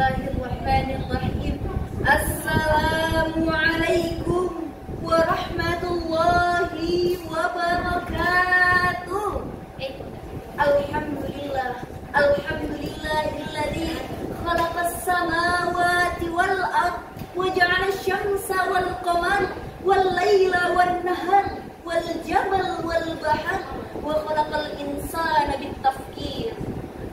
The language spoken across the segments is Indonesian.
Bismillahirrahmanirrahim. Assalamualaikum warahmatullahi wabarakatuh. Alhamdulillahilladzi khalaqas samawati wal ard wa ja'ala asy-syamsa wal qamara wal laila wan nahar wal jabal wal bahar wa khalaqal insana bit tafkir.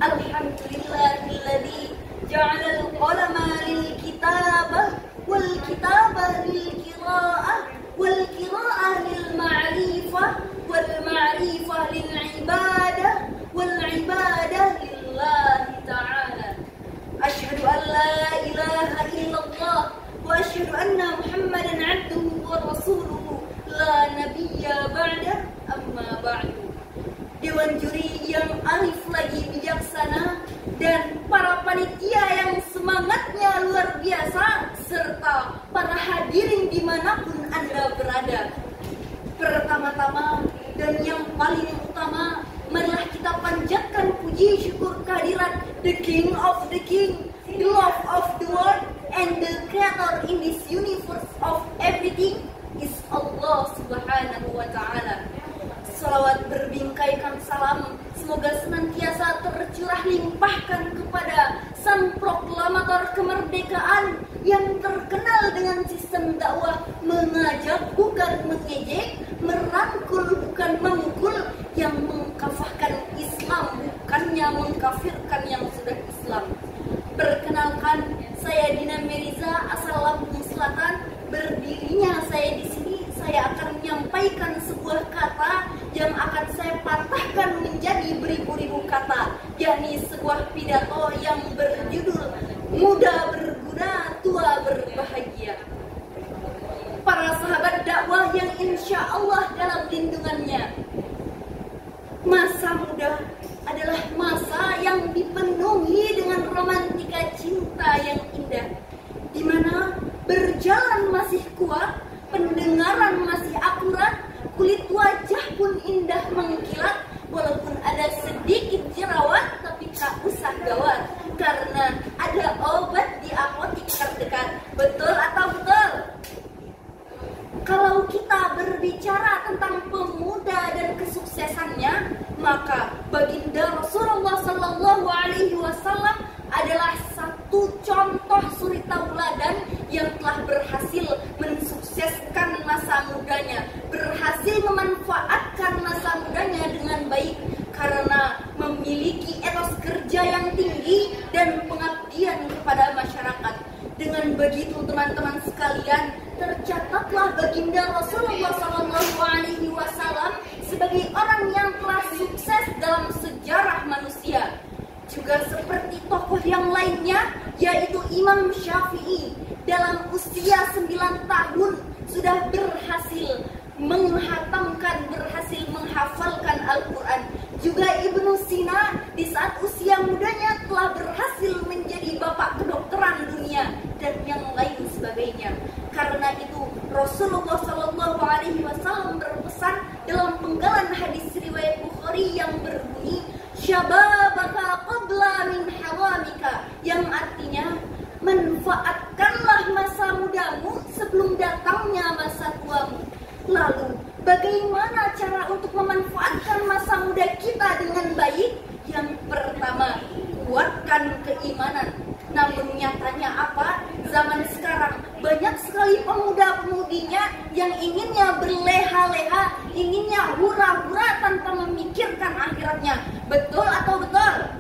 Alhamdulillahilladzi ja'ala al-qalama lil kitabah wal kitabah lil qira'ah wal qira'ah lil ma'rifah wal ma'rifah lil ibadah wal ibadah lillahi ta'ala. Asyhadu an la ilaha illallah wa asyhadu anna Muhammadan 'abduhu wa rasuluhu la nabiyya ba'da, amma ba'du. Dewan juri yang arif lagi bijaksana dan para panitia yang semangatnya luar biasa serta para hadirin dimanapun Anda berada. Pertama-tama dan yang paling utama, marilah kita panjatkan puji syukur kehadirat the King of the King, the Lord of the world, and the Creator in this universe of everything is Allah Subhanahu wa Ta'ala. Salawat berbingkaikan salam semoga senantiasa tercurah limpahkan kepada sang proklamator kemerdekaan yang terkenal dengan sistem dakwah mengajak bukan mengejek, merangkul bukan memukul, yang mengkafahkan Islam bukannya mengkafirkan yang sudah Islam. Perkenalkan, saya Dina Meriza asal Lampung Selatan. Berdirinya saya di sini, saya akan menyampaikan sebuah kata yang akan saya patahkan menjadi beribu-ribu kata, yakni sebuah pidato yang berjudul Muda Berguna, Tua Berbahagia. Para sahabat dakwah yang insya Allah dalam lindungannya, masa muda adalah masa yang dipenuhi dengan romantika cinta yang indah, di mana berjalan masih kuat, pendengaran masih akurat, kulit wajah pun indah mengkilat, walaupun ada sedikit jerawat, tapi tak usah gawat, karena ada obat di apotik terdekat. Betul atau betul? Kalau kita berbicara tentang pemuda dan kesuksesannya, maka baginda Rasulullah Sallallahu Alaihi Wasallam adalah satu contoh suri tauladan yang telah berhasil mensukseskan masa mudanya, berhasil memanfaatkan masa mudanya dengan baik karena memiliki etos kerja yang tinggi dan pengabdian kepada masyarakat. Dengan begitu teman-teman sekalian, tercatatlah baginda Rasulullah SAW sebagai orang yang telah sukses dalam sejarah manusia. Juga seperti tokoh yang lainnya, yaitu Imam Syafi'i, dalam usia 9 tahun sudah berhasil menghatamkan, berhasil menghafalkan Al-Quran. Juga Ibnu Sina di saat usia mudanya telah berhasil menjadi bapak kedokteran dunia dan yang lain sebagainya. Karena itu Rasulullah SAW berpesan dalam penggalan hadis riwayat Bukhari yang berbunyi syababaka qabla min haramika, yang artinya manfaatkanlah masa mudamu sebelum datangnya masa tuamu. Lalu, bagaimana cara untuk memanfaatkan masa muda kita dengan baik? Yang pertama, kuatkan keimanan. Namun nyatanya apa? Zaman sekarang banyak sekali pemuda-pemudinya yang inginnya berleha-leha, inginnya hura-hura tanpa memikirkan akhiratnya. Betul atau betul?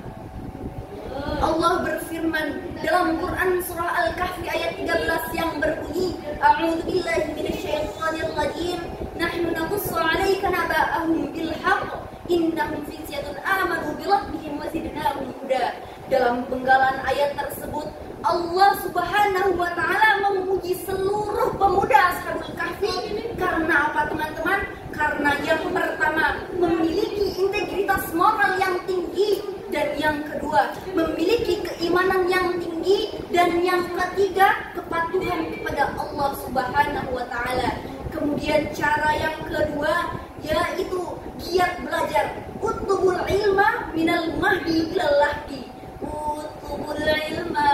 Allah berfirman dalam Quran surah Al-Kahfi ayat 13 yang berbunyi A'udzubillahi minasyaitonir rajim, nahnu naqussu 'alaika naba'ahum bil haqq innahum fityatun amanu bi rabbihim wa zidnahum huda. Dalam penggalan ayat tersebut Allah Subhanahu wa Ta'ala memuji seluruh pemuda Ashabul Kahfi karena apa teman-teman? Karena yang pertama memiliki integritas moral yang tinggi, dan yang kedua memiliki keimanan yang tinggi, dan yang ketiga kepatuhan kepada Allah Subhanahu wa Ta'ala. Kemudian cara yang kedua yaitu giat belajar. Utlubul ilma minal mahdi ilal lahdi. Utlubul ilma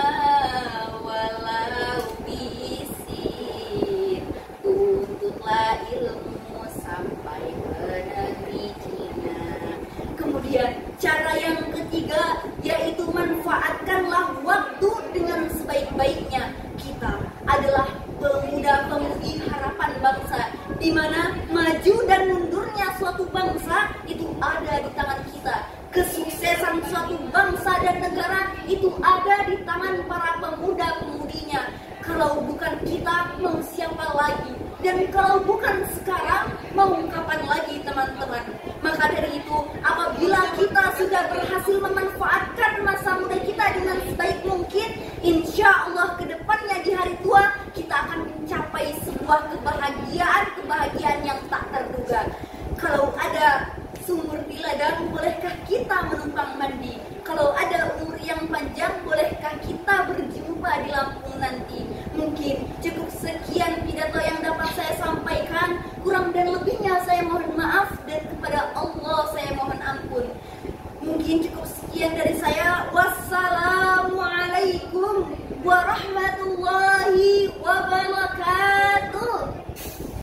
ada di tangan para pemuda-pemudinya. Kalau bukan kita, mau siapa lagi? Dan kalau bukan sekarang, mau kapan lagi teman-teman? Maka dari itu, apabila kita sudah berhasil memanfaatkan masa muda kita dengan sebaik mungkin, insya Allah ke depannya di hari tua, kita akan mencapai sebuah kebahagiaan yang tak terduga. Kalau ada sumur di ladang, bolehkah kita menumpang mandi? Kalau ada umur yang panjang, bolehkah kita berjumpa di Lampung nanti? Mungkin cukup sekian pidato yang dapat saya sampaikan. Kurang dan lebihnya saya mohon maaf.